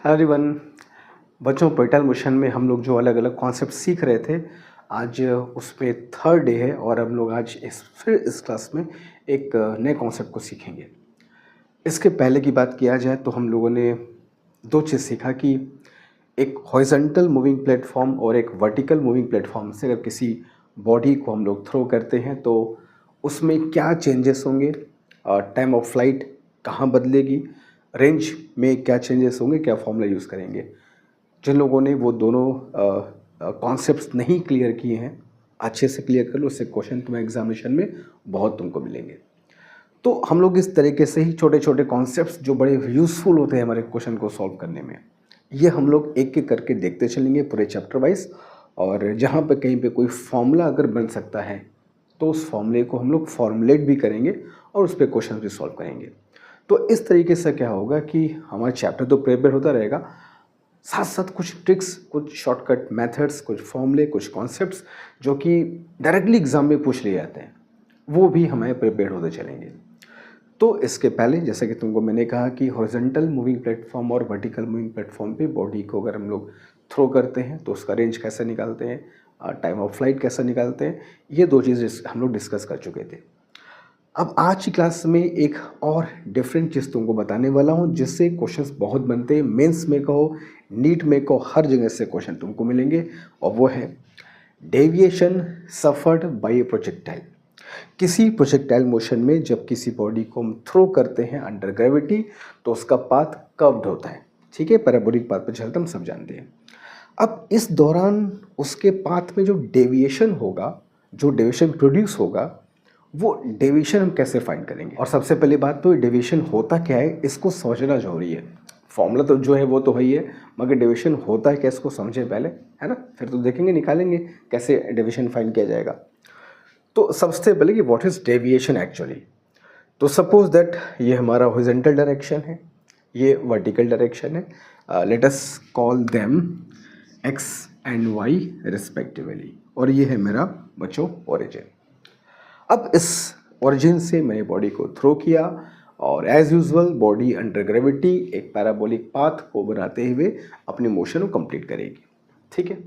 Hello everyone. बच्चों, portal motion में हम लोग जो अलग अलग कॉन्सेप्ट सीख रहे थे, आज उसमें थर्ड डे है और हम लोग आज फिर इस क्लास में एक नए कॉन्सेप्ट को सीखेंगे। इसके पहले की बात किया जाए तो हम लोगों ने दो चीज़ सीखा कि एक हॉरिजॉन्टल मूविंग प्लेटफॉर्म और एक वर्टिकल मूविंग प्लेटफॉर्म से अगर किसी बॉडी को हम लोग थ्रो करते हैं तो उसमें क्या चेंजेस होंगे, टाइम ऑफ फ्लाइट कहाँ बदलेगी, रेंज में क्या चेंजेस होंगे, क्या फॉर्मूला यूज़ करेंगे। जिन लोगों ने वो दोनों कॉन्सेप्ट्स नहीं क्लियर किए हैं, अच्छे से क्लियर कर लो, उससे क्वेश्चन तुम्हें एग्जामिनेशन में बहुत तुमको मिलेंगे। तो हम लोग इस तरीके से ही छोटे छोटे कॉन्सेप्ट्स जो बड़े यूज़फुल होते हैं हमारे क्वेश्चन को सॉल्व करने में, ये हम लोग एक एक करके देखते चलेंगे पूरे चैप्टर वाइज। और जहाँ पे कहीं पे कोई फॉर्मूला अगर बन सकता है तो उस फॉर्मूले को हम लोग फॉर्मुलेट भी करेंगे और उस पर क्वेश्चन भी सॉल्व करेंगे। तो इस तरीके से क्या होगा कि हमारा चैप्टर तो प्रिपेयर होता रहेगा, साथ साथ कुछ ट्रिक्स, कुछ शॉर्टकट मेथड्स, कुछ फॉर्मूले, कुछ कॉन्सेप्ट्स जो कि डायरेक्टली एग्जाम में पूछ लिए जाते हैं, वो भी हमें प्रिपेयर होते चलेंगे। तो इसके पहले जैसे कि तुमको मैंने कहा कि हॉरिजॉन्टल मूविंग प्लेटफॉर्म और वर्टिकल मूविंग प्लेटफॉर्म पे बॉडी को अगर हम लोग थ्रो करते हैं तो उसका रेंज कैसे निकालते हैं, टाइम ऑफ फ्लाइट कैसे निकालते हैं, ये दो चीज़ हम लोग डिस्कस कर चुके थे। अब आज की क्लास में एक और डिफरेंट चीज़ तुमको बताने वाला हूँ जिससे क्वेश्चंस बहुत बनते हैं, मेंस में कहो, नीट में कहो, हर जगह से क्वेश्चन तुमको मिलेंगे। और वो है deviation suffered by a projectile. किसी प्रोजेक्टाइल मोशन में जब किसी बॉडी को हम थ्रो करते हैं अंडर ग्रेविटी तो उसका पाथ कर्व्ड होता है, ठीक है, पैराबोलिक पाथ पर चलता, हम सब जानते हैं। अब इस दौरान उसके पाथ में जो डेविएशन होगा, जो डेविएशन प्रोड्यूस होगा, वो डेविएशन हम कैसे फाइंड करेंगे। और सबसे पहली बात तो डेविएशन होता क्या है इसको समझना जरूरी है। फॉर्मूला तो जो है वो तो है ही है, मगर डेविएशन होता है क्या इसको समझे पहले, है ना, फिर तो देखेंगे निकालेंगे कैसे डेविएशन फाइंड किया जाएगा। तो सबसे पहले कि व्हाट इज डेविएशन एक्चुअली। तो सपोज दैट ये हमारा हॉरिजॉन्टल डायरेक्शन है, ये वर्टिकल डायरेक्शन है, let us call them x and y respectively, और ये है मेरा बच्चों ओरिजिन। अब इस ओरिजिन से मैंने बॉडी को थ्रो किया और as usual body under gravity एक पैराबोलिक पाथ को बनाते हुए अपने मोशन को कंप्लीट करेगी, ठीक है।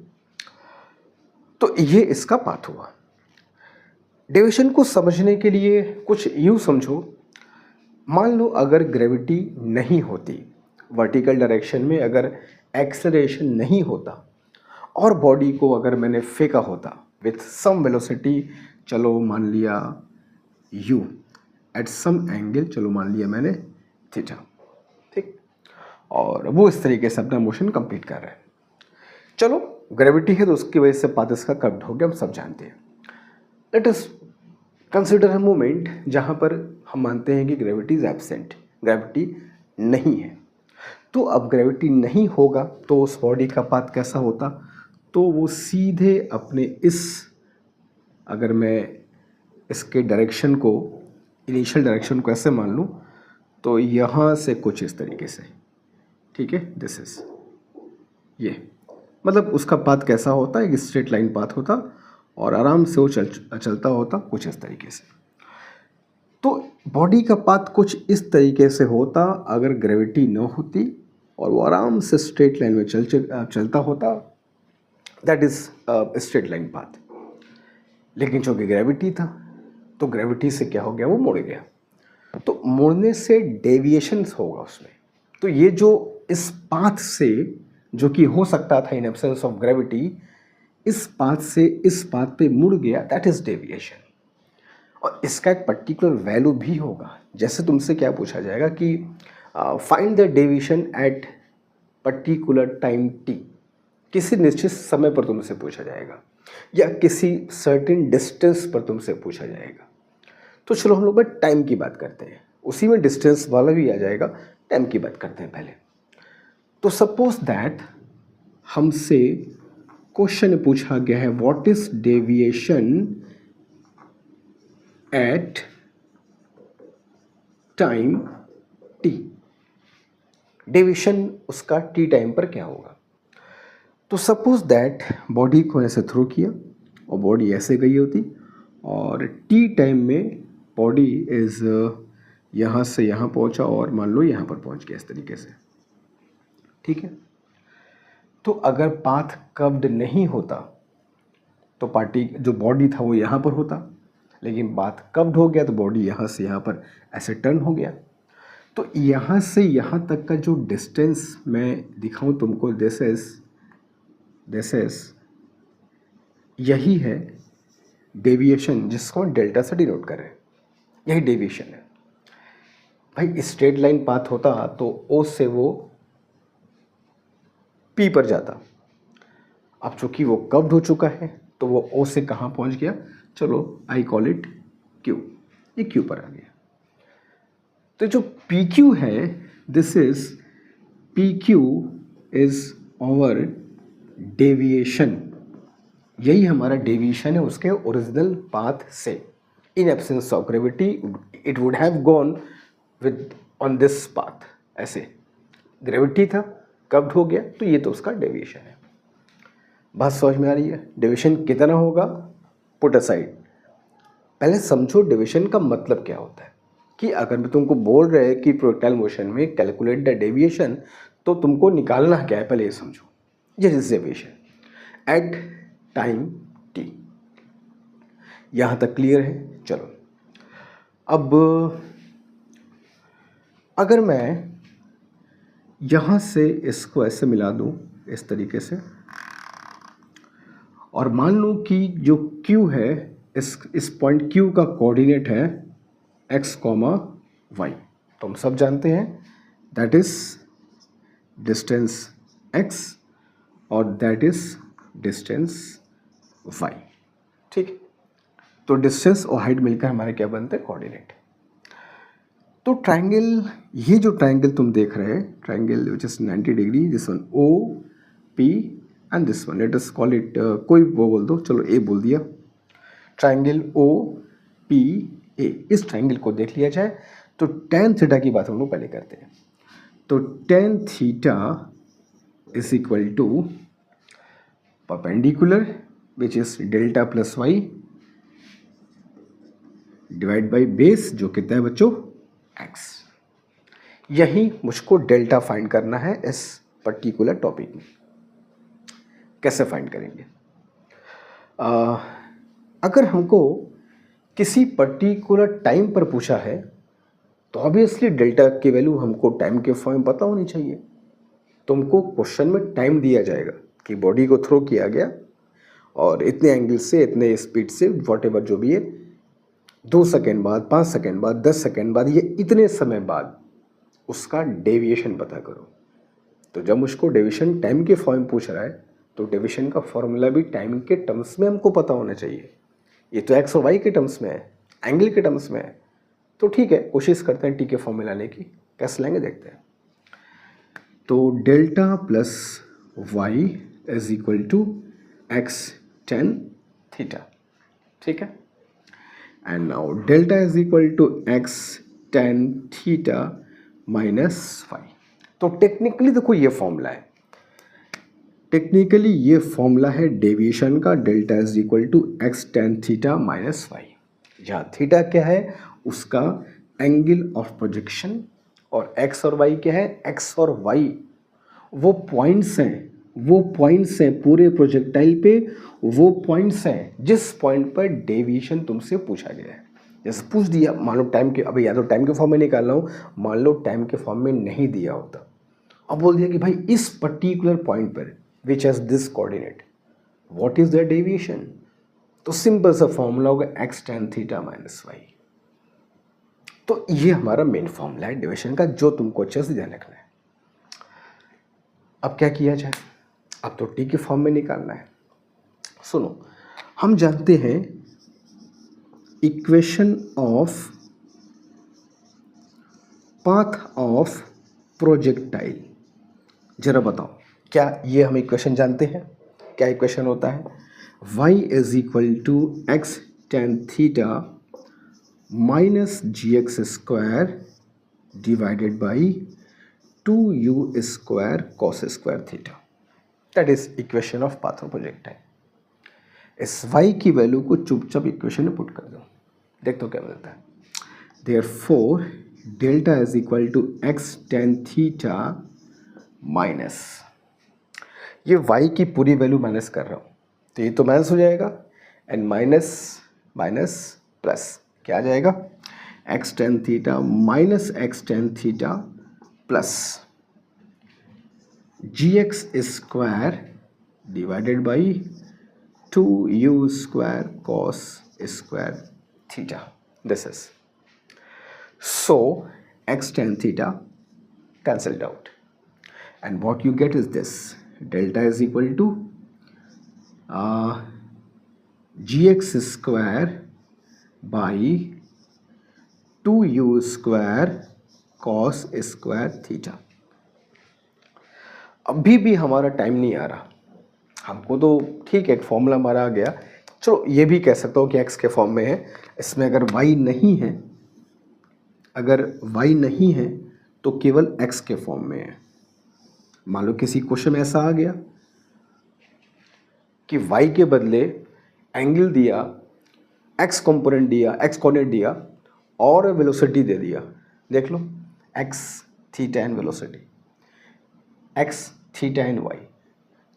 तो ये इसका पाथ हुआ। डेविएशन को समझने के लिए कुछ यूँ समझो, मान लो अगर ग्रेविटी नहीं होती, वर्टिकल डायरेक्शन में अगर एक्सेलरेशन नहीं होता और बॉडी को अगर मैंने फेंका होता विथ सम वेलोसिटी, चलो मान लिया u एट सम एंगल, चलो मान लिया मैंने थीटा, ठीक, और वो इस तरीके से अपना मोशन कंप्लीट कर रहा है। चलो ग्रेविटी है तो उसकी वजह से पाथ इसका कर्व्ड हो गया, हम सब जानते हैं। Let us consider a moment जहाँ पर हम मानते हैं कि ग्रेविटी इज एब्सेंट, ग्रेविटी नहीं है। तो अब ग्रेविटी नहीं होगा तो उस बॉडी का पाथ कैसा होता, तो वो सीधे अपने इस, अगर मैं इसके डायरेक्शन को, इनिशियल डायरेक्शन को ऐसे मान लूँ तो यहाँ से कुछ इस तरीके से, ठीक है, दिस इज ये, मतलब उसका पाथ कैसा होता है, एक स्ट्रेट लाइन पाथ होता और आराम से वो चलता होता कुछ इस तरीके से। तो बॉडी का पाथ कुछ इस तरीके से होता अगर ग्रेविटी न होती और वो आराम से स्ट्रेट लाइन में चलता होता, that is straight line path. लेकिन चूंकि ग्रेविटी था तो ग्रेविटी से क्या हो गया, वो मुड़ गया, तो मुड़ने से डेविएशन होगा उसमें। तो ये जो इस पाथ से, जो कि हो सकता था इन एब्सेंस ऑफ ग्रेविटी, इस पाथ से इस पाथ पे मुड़ गया, दैट इज डेविएशन। और इसका एक पर्टिकुलर वैल्यू भी होगा। जैसे तुमसे क्या पूछा जाएगा कि find the deviation at particular time T, किसी निश्चित समय पर तुमसे पूछा जाएगा या किसी सर्टेन डिस्टेंस पर तुमसे पूछा जाएगा। तो चलो हम लोग बस टाइम की बात करते हैं, उसी में डिस्टेंस वाला भी आ जाएगा, टाइम की बात करते हैं पहले। तो सपोज दैट हमसे क्वेश्चन पूछा गया है what is deviation at time t, deviation उसका टी टाइम पर क्या होगा। तो सपोज दैट बॉडी को ऐसे थ्रो किया और बॉडी ऐसे गई होती और टी टाइम में बॉडी इज यहाँ से यहाँ पहुँचा और मान लो यहाँ पर पहुँच गया इस तरीके से, ठीक है। तो अगर पाथ कर्व्ड नहीं होता तो पार्टी जो बॉडी था वो यहाँ पर होता, लेकिन पाथ कर्व्ड हो गया तो बॉडी यहाँ से यहाँ पर ऐसे टर्न हो गया। तो यहाँ से यहाँ तक का जो डिस्टेंस मैं दिखाऊं तुमको, दिस इज यही है डेविएशन जिसको डेल्टा से डिनोट कर रहे हैं, यही डेविएशन है। भाई स्ट्रेट लाइन पाथ होता तो ओ से वो पी पर जाता, अब चूंकि वो कर्व्ड हो चुका है तो वो ओ से कहाँ पहुँच गया, चलो आई कॉल इट क्यू, ये क्यू पर आ गया। तो जो पी क्यू है, this is p q is our deviation, यही हमारा डेविएशन है उसके ओरिजिनल पाथ से। In absence of gravity it would have gone with on this path, ऐसे ग्रेविटी था, कर्व्ड हो गया, तो ये तो उसका डेविएशन है। बात समझ में आ रही है? डेविएशन कितना होगा, पुट असाइड, पहले समझो डेविएशन का मतलब क्या होता है। कि अगर मैं तुमको बोल रहे कि प्रोजेक्टाइल मोशन में कैलकुलेट द डेविएशन, तो तुमको निकालना क्या है पहले ये समझो। ये is deviation at time t, यहाँ तक क्लियर है? चलो अब अगर मैं यहाँ से इसको ऐसे मिला दूँ इस तरीके से, और मान लूँ कि जो q है इस पॉइंट q का कोऑर्डिनेट है x, y, तो हम सब जानते हैं दैट इज डिस्टेंस x और दैट इज डिस्टेंस y, ठीक। तो डिस्टेंस और हाइट मिलकर हमारे क्या बनते हैं, कोऑर्डिनेट। तो ट्रायंगल, ये जो ट्रायंगल तुम देख रहे हैं, triangle which is 90 degree, this one O P and this one let us call it, कोई वो बोल दो, चलो A बोल दिया। ट्रायंगल O P A, इस ट्रायंगल को देख लिया जाए तो tan थीटा की बात हम लोग पहले करते हैं। तो tan theta is equal to perpendicular which is delta plus y divide by base, जो कितना है बच्चों, x। यही मुझको डेल्टा फाइंड करना है इस पर्टिकुलर टॉपिक में। कैसे फाइंड करेंगे? अगर हमको किसी पर्टिकुलर टाइम पर पूछा है तो ऑब्वियसली डेल्टा की वैल्यू हमको टाइम के फॉर्म में पता होनी चाहिए। तुमको क्वेश्चन में टाइम दिया जाएगा कि बॉडी को थ्रो किया गया और इतने एंगल से, इतने स्पीड से, वॉटेवर जो भी है, 2 सेकेंड बाद, 5 सेकेंड बाद, 10 सेकेंड बाद, ये इतने समय बाद उसका डेविएशन पता करो। तो जब मुझको डेविएशन टाइम के फॉर्म में पूछ रहा है तो डेविएशन का फॉर्मूला भी टाइम के टर्म्स में हमको पता होना चाहिए। ये तो एक्स और वाई के टर्म्स में है, एंगल के टर्म्स में है। तो ठीक है, कोशिश करते हैं टी के फॉर्म में लाने की, कैसे लाएंगे देखते हैं। तो delta plus y is equal to x tan theta, ठीक है। And now delta is equal to x tan theta minus y. तो टेक्निकली देखो ये फॉर्मूला है, टेक्निकली ये फॉर्मूला है डेविएशन का, delta is equal to x tan theta minus y, जहाँ थीटा क्या है, उसका एंगल ऑफ प्रोजेक्शन, और एक्स और वाई क्या है, एक्स और वाई वो पॉइंट्स हैं, वो पॉइंट्स हैं पूरे प्रोजेक्टाइल पे, वो पॉइंट्स हैं जिस पॉइंट पर डेविएशन तुमसे पूछा गया है। जैसे पूछ दिया, मान लो टाइम के, अभी या तो टाइम के फॉर्म में निकाल रहा हूँ, मान लो टाइम के फॉर्म में नहीं दिया होता, अब बोल दिया कि भाई इस पर्टिकुलर पॉइंट पर which has this coordinate what is the deviation, तो सिंपल सा फॉर्मूला होगा x tan theta minus y. तो ये हमारा मेन फॉर्मूला है डेविएशन का, जो तुमको अच्छे से ध्यान रखना है। अब क्या किया जाए, अब तो टी के फॉर्म में निकालना है। सुनो, हम जानते हैं equation of path of projectile, जरा बताओ क्या ये हम इक्वेशन जानते हैं? क्या इक्वेशन होता है? y is equal to x tan theta minus g x square divided by 2u square cos square theta, that is equation of path of projectile. इस y की वैल्यू को चुपचाप इक्वेशन में पुट कर दो, देख तो क्या मिलता है। Therefore delta is equal to x tan theta minus, ये y की पूरी वैल्यू माइनस कर रहा हूँ तो ये तो माइनस हो जाएगा, एंड माइनस माइनस प्लस क्या आ जाएगा, x tan theta minus x tan theta plus gx square divided by 2u square cos square theta. This is so x tan theta cancelled out, and what you get is this: delta is equal to gx square by 2u square cos square theta. अभी भी हमारा time नहीं आ रहा, हमको तो ठीक है एक फॉर्मूला हमारा आ गया, चलो ये भी कह सकता हूँ कि x के फॉर्म में है, इसमें अगर y नहीं है, अगर y नहीं है तो केवल x के फॉर्म में है. मान लो किसी क्वेश्चन में ऐसा आ गया कि y के बदले एंगल दिया, x कंपोनेंट दिया, x कोऑर्डिनेट दिया और वेलोसिटी दे दिया. देख लो x theta and velocity, x theta and y,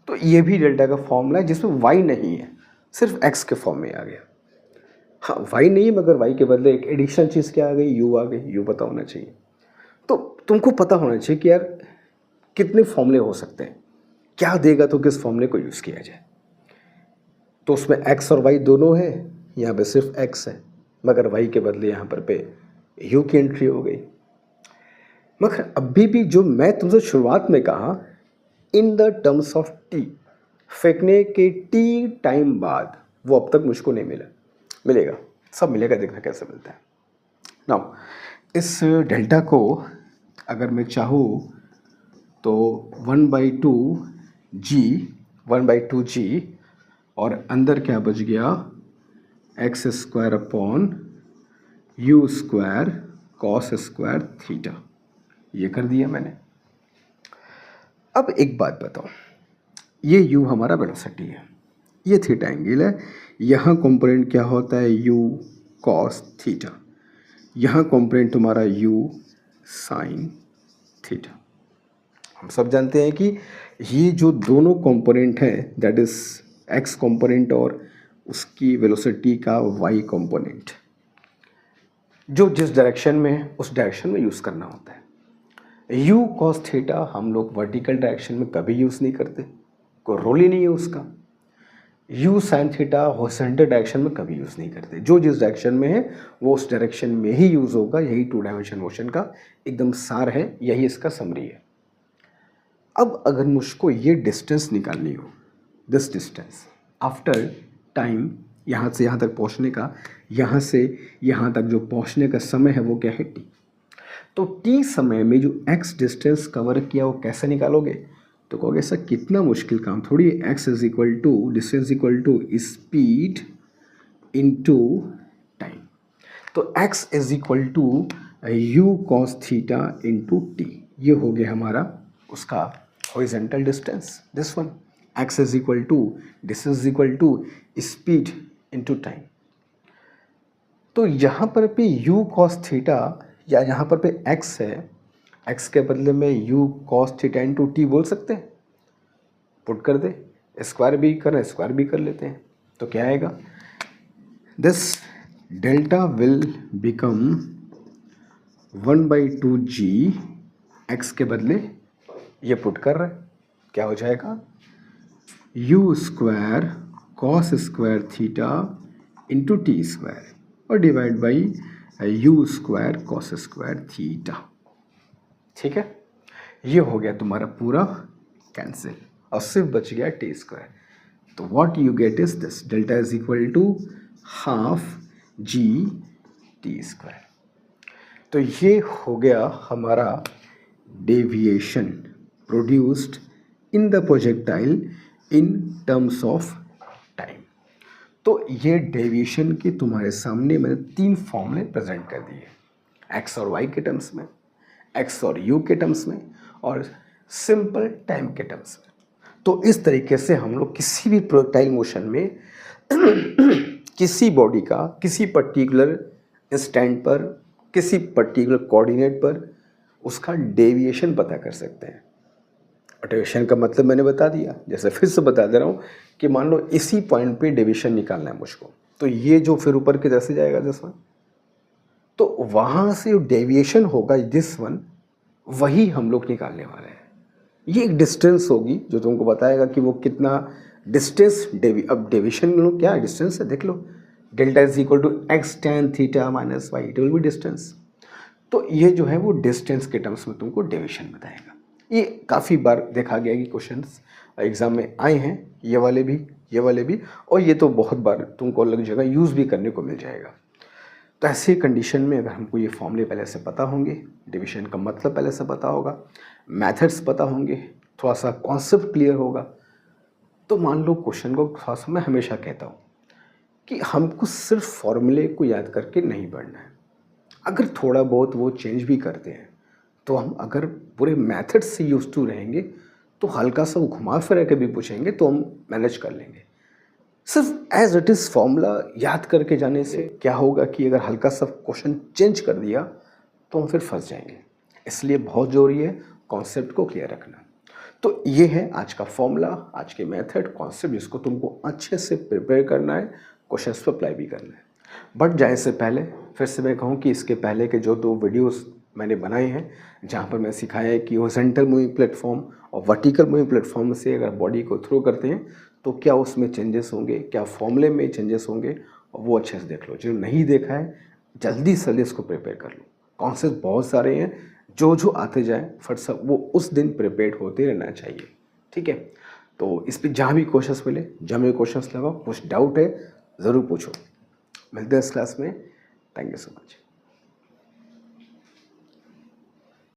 तो ये भी डेल्टा का फॉर्मूला है जिसमें y नहीं है, सिर्फ x के फॉर्म में आ गया. हाँ y नहीं है मगर y के बदले एक एडिशनल चीज़ क्या आ गई, u आ गई. u पता होना चाहिए, तो तुमको पता होना चाहिए कि यार कितने फॉर्मूले हो सकते हैं, क्या देगा तो किस फॉर्मूले को यूज़ किया जाए. तो उसमें x और y दोनों है, यहाँ पे सिर्फ x है मगर y के बदले यहाँ पर पे u की एंट्री हो गई. मगर अभी भी जो मैं तुमसे शुरुआत में कहा in the terms of t, फेंकने के t टाइम बाद, वो अब तक मुझको नहीं मिला. मिलेगा, सब मिलेगा, देखना कैसे मिलता है. नाउ इस डेल्टा को अगर मैं चाहूँ तो 1/2g और अंदर क्या बच गया, x square upon you square cos square theta. ये कर दिया मैंने. अब एक बात बताओ, ये u हमारा वेलोसिटी है, ये थीटा एंगल है, यहाँ कंपोनेंट क्या होता है u cos थीटा, यहाँ कंपोनेंट तुम्हारा u sin थीटा. हम सब जानते हैं कि ये जो दोनों कंपोनेंट हैं दैट इज x कंपोनेंट और उसकी वेलोसिटी का y कंपोनेंट, जो जिस डायरेक्शन में है उस डायरेक्शन में यूज़ करना होता है. u cos थीटा हम लोग वर्टिकल डायरेक्शन में कभी यूज़ नहीं करते, कोई रोल ही नहीं है उसका. u sin theta horizontal direction में कभी यूज़ नहीं करते, जो जिस डायरेक्शन में है वो उस डायरेक्शन में ही यूज़ होगा. यही 2 डायमेंशन मोशन का एकदम सार है, यही इसका समरी है. अब अगर मुझको ये डिस्टेंस निकालनी हो, दिस डिस्टेंस आफ्टर टाइम, यहाँ से यहाँ तक पहुँचने का, यहाँ से यहाँ तक जो पहुँचने का समय है वो क्या है t. तो t समय में जो x डिस्टेंस कवर किया वो कैसे निकालोगे, तो कहोगे सर कितना मुश्किल काम थोड़ी है. x is equal to distance equal to speed into time. तो x is equal to u cos theta into t, ये हो गया हमारा उसका horizontal distance. This one x is equal to distance is equal to speed into time. तो यहाँ पर पे u cos थीटा या यहाँ पर पे x है, x के बदले में u cos theta into T बोल सकते हैं, पुट कर दे, स्क्वायर भी करें स्क्वायर भी कर लेते हैं, तो क्या आएगा, this delta will become 1/2g, x के बदले ये पुट कर रहे हैं, क्या हो जाएगा, u square cos square theta into T square और divide by u square cos square theta. ठीक है, ये हो गया तुम्हारा पूरा कैंसिल और सिर्फ बच गया टी स्क्वायर. तो what you get is this, delta is equal to half g t square. तो ये हो गया हमारा deviation produced in the projectile in terms of time. तो ये डेविएशन के तुम्हारे सामने मैंने 3 फॉर्मूले प्रेजेंट कर दिए, x और y के टर्म्स में, x और u के टर्म्स में और सिंपल टाइम के टर्म्स में. तो इस तरीके से हम लोग किसी भी प्रोजेक्टाइल मोशन में किसी बॉडी का किसी पर्टिकुलर इंस्टेंट पर, किसी पर्टिकुलर कोऑर्डिनेट पर उसका डेविएशन पता कर सकते हैं. डेविएशन का मतलब मैंने बता दिया, जैसे फिर से बता दे रहा हूँ कि मान लो इसी पॉइंट पे डेविएशन निकालना है मुझको, तो ये जो फिर ऊपर की तरफ से जाएगा दिस वन, तो वहाँ से डेविएशन होगा दिस वन, वही हम लोग निकालने वाले हैं। ये एक डिस्टेंस होगी जो तुमको बताएगा कि वो कितना डिस्टेंस अब डेविएशन लो क्या डिस्टेंस है, देख लो, delta is equal to X tan theta minus Y, it will be distance. तो ये जो है वो डिस्टेंस के टर्म्स में तुमको डेविएशन बताएगा। ये काफ़ी बार देखा गया कि क्वेश्चंस एग्ज़ाम में आए हैं, ये वाले भी, और ये तो बहुत बार तुमको अलग जगह यूज़ भी करने को मिल जाएगा। तो ऐसी कंडीशन में अगर हमको ये फॉर्मूले पहले से पता होंगे, डिवीजन का मतलब पहले से पता होगा, मेथड्स पता होंगे, थोड़ा सा कॉन्सेप्ट क्लियर होगा, तो मान लो क्वेश्चन को थोड़ा सा, मैं हमेशा कहता हूँ कि हमको सिर्फ फॉर्मूले को याद करके नहीं पढ़ना है। अगर थोड़ा बहुत वो चेंज भी करते हैं तो हम अगर पूरे मेथड से यूज टू रहेंगे तो हल्का सा वो घुमा फिरा के भी पूछेंगे तो हम मैनेज कर लेंगे। सिर्फ एज इट इज़ फॉर्मूला याद करके जाने से क्या होगा कि अगर हल्का सा क्वेश्चन चेंज कर दिया तो हम फिर फंस जाएंगे। इसलिए बहुत ज़रूरी है कॉन्सेप्ट को क्लियर रखना। तो ये है आज का फॉर्मूला, आज के मेथड, कॉन्सेप्ट, जिसको तुमको अच्छे से प्रिपेयर करना है, क्वेश्चंस पर अप्लाई भी करना है। बट जाने से पहले फिर से मैं कहूँ कि इसके पहले के जो 2 वीडियोस मैंने बनाए हैं जहाँ पर मैं सिखाया है कि हॉरिजॉन्टल मूविंग प्लेटफॉर्म और वर्टिकल मूविंग प्लेटफॉर्म से अगर बॉडी को थ्रो करते हैं तो क्या उसमें चेंजेस होंगे, क्या फॉर्मूले में चेंजेस होंगे, और वो अच्छे से देख लो। जो नहीं देखा है जल्दी से जल्दी इसको प्रिपेयर कर लो। कॉन्सेप्ट बहुत सारे हैं, जो आते जाए फट सब वो उस दिन प्रिपेयर होते रहना चाहिए। ठीक है, तो इस पर जहाँ भी क्वेश्चंस मिले, जहाँ भी क्वेश्चंस लगाओ, कुछ डाउट है ज़रूर पूछो। मिलते हैं इस क्लास में। Thank you so much.